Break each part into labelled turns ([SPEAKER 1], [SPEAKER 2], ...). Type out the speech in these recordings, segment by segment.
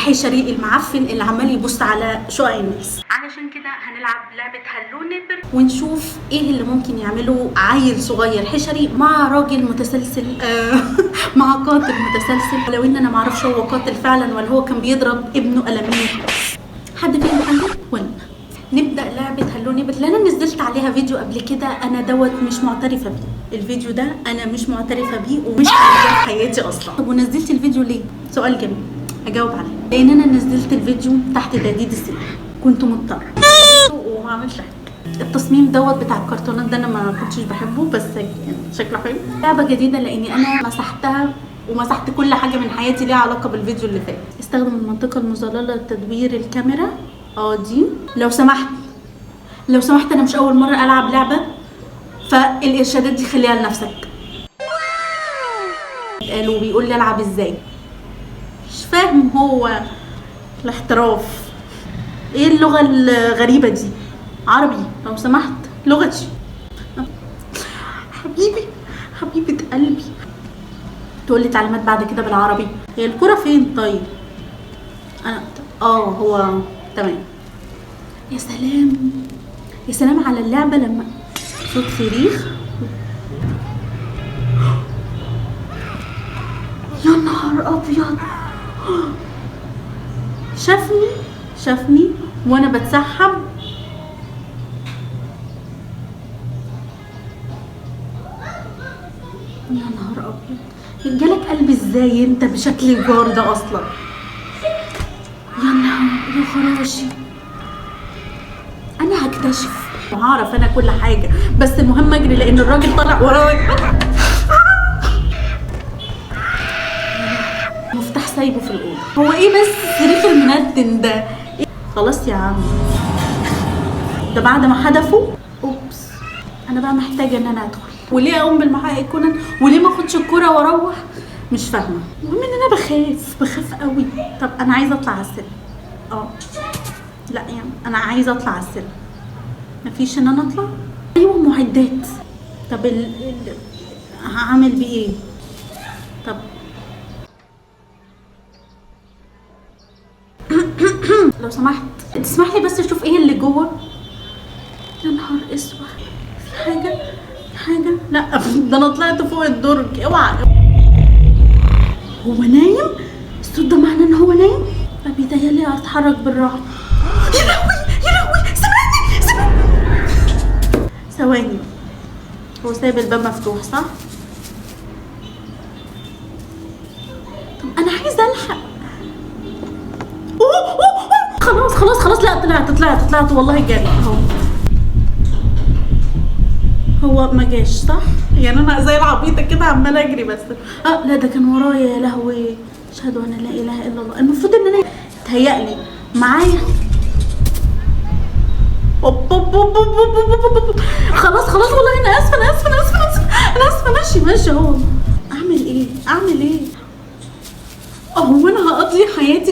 [SPEAKER 1] الحشري المعفن اللي عمال يبص على شقق الناس. علشان كده هنلعب لعبه هلو نيبر ونشوف ايه اللي ممكن يعمله عيل صغير حشري مع راجل متسلسل مع قاتل متسلسل، لو ان انا معرفش هو قاتل فعلا ولا هو كان بيضرب ابنه قلمين. حد فيهم حاجه ولا نبدا لعبه هلو نيبر اللي انا نزلت عليها فيديو قبل كده. انا دوت مش معترفه بيه، الفيديو ده انا مش معترفه بيه ومش عايزاه في حياتي اصلا. طب ونزلت الفيديو ليه؟ سؤال جميل اجاوب عليه. لان انا نزلت الفيديو تحت تهديد السجن، كنت مضطره وما عملتش حاجه. التصميم دوت بتاع الكرتونات ده انا ما كنتش بحبه، بس يعني شكله حلو. لعبه جديده لاني انا مسحتها ومسحت كل حاجه من حياتي ليها علاقه بالفيديو اللي فات. استخدم المنطقه المظلله لتدوير الكاميرا. دي لو سمحت انا مش اول مره العب لعبه، فالارشادات دي خليها لنفسك. قالوا بيقول لي العب ازاي، مش فاهم هو الاحتراف ايه اللغه الغريبه دي. عربي لو سمحت، لغتي. حبيبه قلبي. تقول لي تعليمات بعد كده بالعربي. هي الكرة فين طيب؟ انا هو تمام. يا سلام على اللعبه لما صوت صريخ. يا نهار ابيض، شافني وانا بتسحب. يا نهار ابيض، جالك قلب ازاي انت بشكل الجار ده اصلا؟ يا خراشي، انا هكتشف وهعرف انا كل حاجه، بس المهم اجري لان الراجل طلع ورايا. مفتاح سايبه في الاوضه. هو ايه بس الصريخ المندن ده؟ إيه؟ خلاص يا عم، ده بعد ما حدفوا. اوبس، انا بقى محتاجه ان انا ادخل. وليه اقوم بالمحقق كونان؟ وليه ما اخدش الكوره واروح؟ مش فاهمه. المهم ان انا بخاف قوي. طب انا عايزه اطلع على السلم. لا يعني انا عايزه اطلع على السلم. مفيش ان انا اطلع؟ ايوه معدات. طب هعمل بيه ايه؟ طب لو سمحت تسمح لي بس اشوف ايه اللي جوه. يا نهار اسود، في حاجه. لا ده انا طلعت فوق الدرج. اوعى. هو نايم؟ الصوت ده معناه ان هو نايم. فبيتهيألي اتحرك بالراحه. يا لهوي سمعني. ثواني، هو سايب الباب مفتوح صح؟ طب انا عايزه الحق. خلاص. لا طلعت والله جري اهو. هو ما جاش صح؟ يعني انا زي العبيطه كده عماله اجري بس. لا ده كان ورايا. يا لهوي، اشهد ان لا اله الا الله. المفروض ان انا تهيألي معايا. خلاص والله انا اسفه. ماشي اهو. اعمل ايه؟ هو انا هقضي حياتي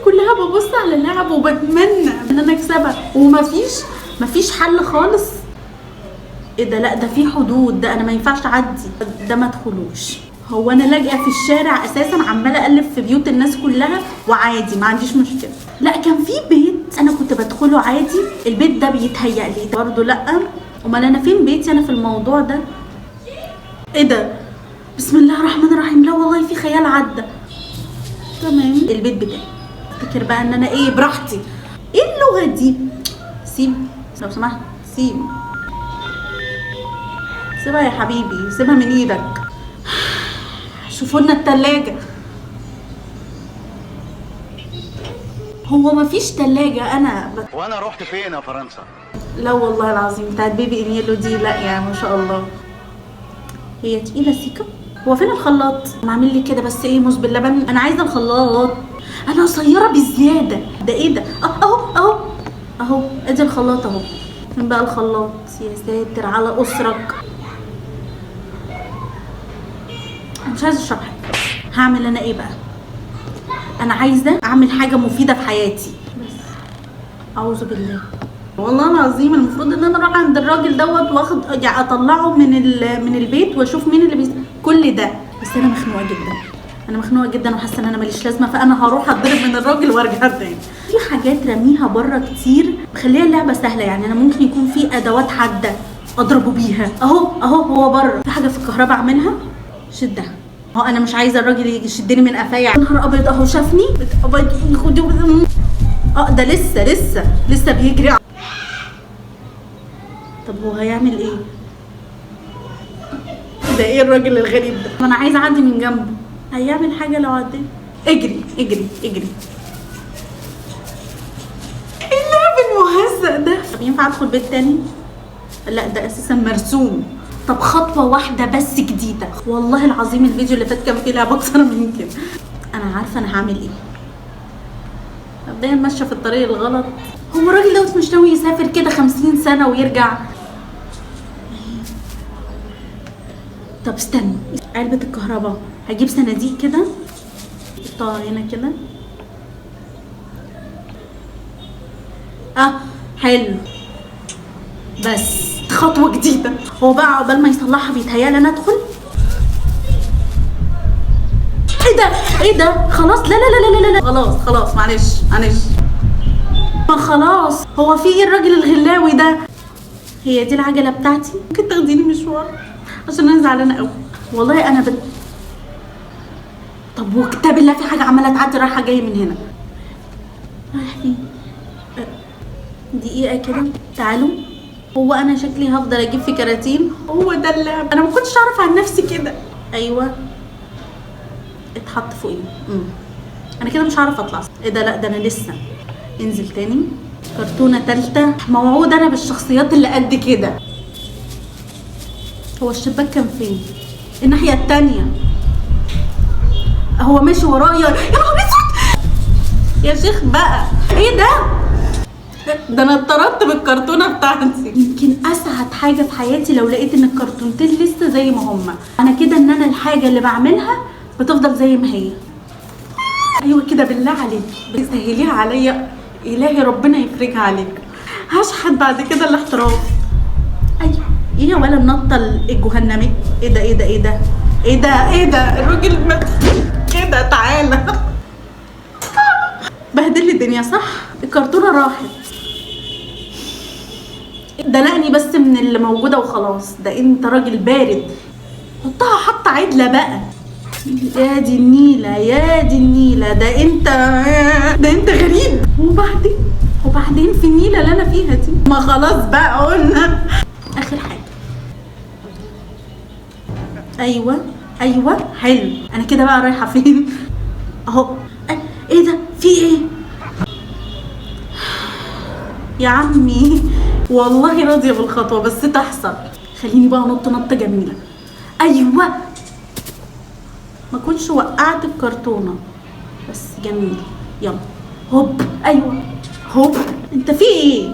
[SPEAKER 1] كلها ببص على اللعب وبتمنى ان انا اكسبها ومفيش حل خالص. ايه ده؟ لا ده في حدود، ده انا ما ينفعش اعدي ده، ما ادخلوش. هو انا لاجئه في الشارع اساسا، عماله اقلب في بيوت الناس كلها وعادي ما عنديش مشكله. لا كان في بيت انا كنت بدخله عادي، البيت ده بيتهيأ لي برضه. لا امال انا فين بيتي انا في الموضوع ده؟ ايه ده؟ بسم الله الرحمن الرحيم. لا والله في خيال عدى. تمام، البيت بتاعي. افتكر بقى ان انا ايه براحتي. ايه اللغه دي؟ سيب لو سمحت، سيبها يا حبيبي، سيبها من ايدك. شوفوا لنا التلاجة. هو مفيش تلاجة.
[SPEAKER 2] وانا رحت فين يا فرنسا؟
[SPEAKER 1] لا والله العظيم بتاعت بيبي انيلو دي لا يعني ما شاء الله. هي تقيلة سيكا. هو فين الخلاط؟ انا عامل لي كده بس ايه، موز باللبن. انا عايزه الخلاط، انا قصيره بزياده. ده ايه ده؟ اهو ادي الخلاط اهو. فين بقى الخلاط؟ يا ساتر على اسرك. انا مش عايزه اشرب حاجه. هعمل انا ايه بقى؟ انا عايزه اعمل حاجه مفيده في حياتي. بس اعوذ بالله والله العظيم. المفروض ان انا اروح عند الراجل دوت واخد يعني اطلعه من البيت واشوف مين اللي كل ده بس انا مخنوقه جدا، انا مخنوقه جدا وحاسه ان انا ماليش لازمه، فانا هروح اتضرب من الراجل وارجع تاني. في حاجات رميها بره كتير مخليها اللعبه سهله، يعني انا ممكن يكون في ادوات حاده اضربه بيها. اهو هو بره. في حاجه في الكهرباء اعملها، شدها. اهو انا مش عايزه الراجل يشدني من قفايا. يا نهار ابيض، اهو شافني. ده لسه بيجري. طب هو هيعمل ايه؟ ده ايه الراجل الغريب ده؟ انا عايزه اعدي من جنبه. هيعمل حاجه لو عديت؟ اجري اجري اجري. اللعب المهزأ ده. طب ينفع ادخل بيت تاني؟ لا ده اساسا مرسوم. طب خطوه واحده بس جديده، والله العظيم الفيديو اللي فات كان فيه لعبه اكتر من كده. انا عارفه انا هعمل ايه. مبدئيا ماشيه في الطريق الغلط. هو الراجل دوت مش ناوي يسافر كده 50 سنه ويرجع؟ طب استنى، علبة الكهرباء هجيب صناديق كده احطها هنا كده. حلو. بس خطوة جديدة. هو بقى عقبال ما يصلحها بيتهيألي انا ادخل. ايه ده خلاص. لا خلاص معلش. ما خلاص، هو في ايه الراجل الغلاوي ده؟ هي دي العجلة بتاعتي؟ ممكن تاخديني مشوار عشان انا زعلانة قوي والله. انا طب وكتاب الله في حاجة عمالة تعدي رايحة جاية من هنا. رايح فين؟ دقيقة كده، تعالوا. هو انا شكلي هفضل اجيب في كراتين؟ هو ده اللعب؟ انا ما كنتش اعرف عن نفسي كده. ايوه اتحط فوقي. انا كده مش هعرف اطلع. ايه ده؟ لا ده انا لسه. انزل تاني. كرتونة تالتة. موعود انا بالشخصيات اللي قد كده. هو الشباك كان فين؟ الناحية التانية. هو ماشي ورايا. يا نهار اسود يا شيخ بقى. ايه ده انا اتطردت بالكرتونه بتاعتي. يمكن اسعد حاجه في حياتي لو لقيت ان الكرتونتين لسه زي ما هما. انا كده ان انا الحاجه اللي بعملها بتفضل زي ما هي. ايوه كده بالله عليك سهليها عليا. الهي ربنا يفرجها عليك. هشحت بعد كده الاحتراف. ايوه ايه ولا النطه الجهنمي. ايه ده الراجل كده. تعالى بهدل لي الدنيا صح. الكرتونه راحت. دلقني بس من اللي موجوده وخلاص. ده انت راجل بارد. حطها حطه عدله بقى. يا دي النيله ده انت غريب. وبعدين في النيله اللي انا فيها دي. ما خلاص بقى قلنا اخر حاجه. ايوه حلو. انا كده بقى رايحه فين؟ اهو. ايه ده؟ في ايه يا عمي؟ والله راضيه بالخطوه بس تحصل. خليني بقى نطه جميله. ايوه ما كنتش وقعت الكرتونه بس جميل. يلا هوب. ايوه هوب. انت في ايه؟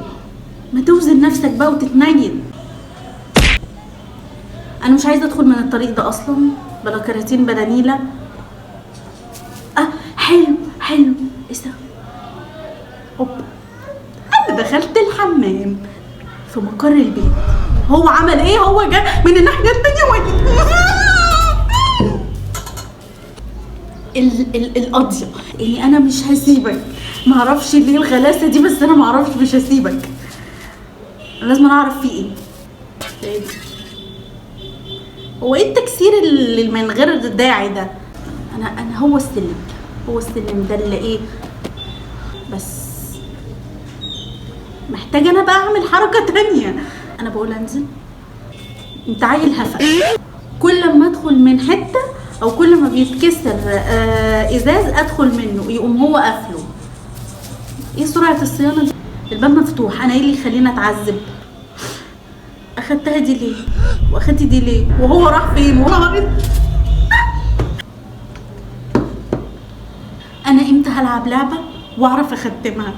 [SPEAKER 1] ما توزن نفسك بقى وتتنيل. انا مش عايزه ادخل من الطريق ده اصلا، بلا كراتين بلا نيله. حلو. استنى. هوب. انا دخلت الحمام في مقر البيت. هو عمل ايه؟ هو جه من الناحيه التانيه القاضيه. يعني انا مش هسيبك. معرفش ليه الغلاسه دي بس انا معرفش مش هسيبك. لازم اعرف فيه ايه. هو ايه التكسير اللي من غير داعي ده؟ انا هو السلم ده اللي ايه. بس محتاجه انا بقى اعمل حركه تانية. انا بقول انزل. انت عيل هفا. كل ما ادخل من حته او كل ما بيتكسر ازاز ادخل منه يقوم هو قافله. ايه سرعه الصيانه دي؟ الباب مفتوح. انا ايه اللي يخليني اتعذب؟ اخدتها دي ليه واخدت دي ليه وهو راح فين انا امتى هلعب لعبه واعرف اختمها؟